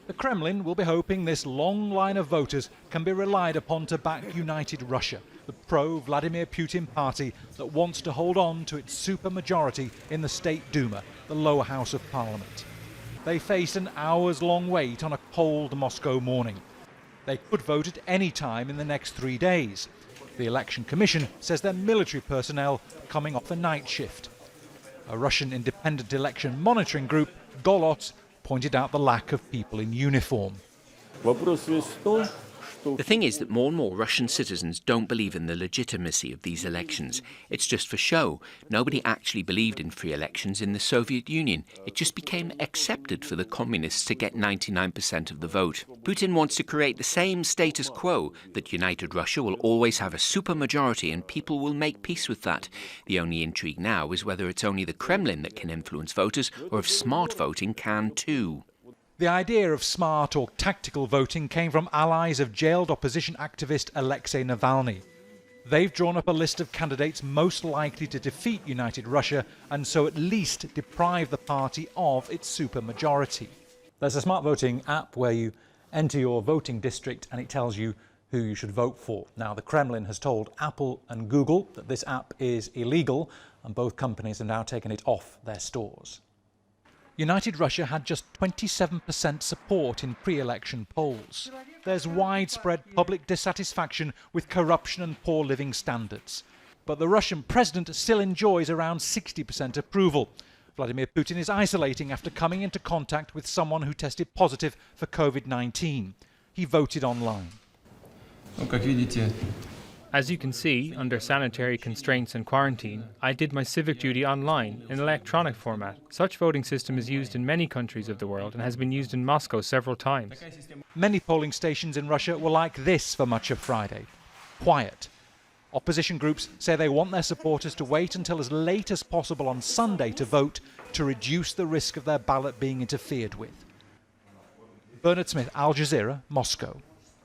The Kremlin will be hoping this long line of voters can be relied upon to back United Russia, the pro-Vladimir Putin party that wants to hold on to its supermajority in the state Duma, the lower house of parliament. They face an hours-long wait on a cold Moscow morning. They could vote at any time in the next 3 days. The Election Commission says they're military personnel coming off a night shift. A Russian independent election monitoring group, ballot, pointed out the lack of people in uniform. The thing is that more and more Russian citizens don't believe in the legitimacy of these elections. It's just for show. Nobody actually believed in free elections in the Soviet Union. It just became accepted for the communists to get 99% of the vote. Putin wants to create the same status quo, that United Russia will always have a supermajority and people will make peace with that. The only intrigue now is whether it's only the Kremlin that can influence voters or if smart voting can too. The idea of smart or tactical voting came from allies of jailed opposition activist Alexei Navalny. They've drawn up a list of candidates most likely to defeat United Russia and so at least deprive the party of its supermajority. There's a smart voting app where you enter your voting district and it tells you who you should vote for. Now, the Kremlin has told Apple and Google that this app is illegal and both companies have now taken it off their stores. United Russia had just 27% support in pre-election polls. There's widespread public dissatisfaction with corruption and poor living standards. But the Russian president still enjoys around 60% approval. Vladimir Putin is isolating after coming into contact with someone who tested positive for COVID-19. He voted online. As you can see, under sanitary constraints and quarantine, I did my civic duty online in electronic format. Such voting system is used in many countries of the world and has been used in Moscow several times. Many polling stations in Russia were like this for much of Friday. Quiet. Opposition groups say they want their supporters to wait until as late as possible on Sunday to vote to reduce the risk of their ballot being interfered with. Bernard Smith, Al Jazeera, Moscow.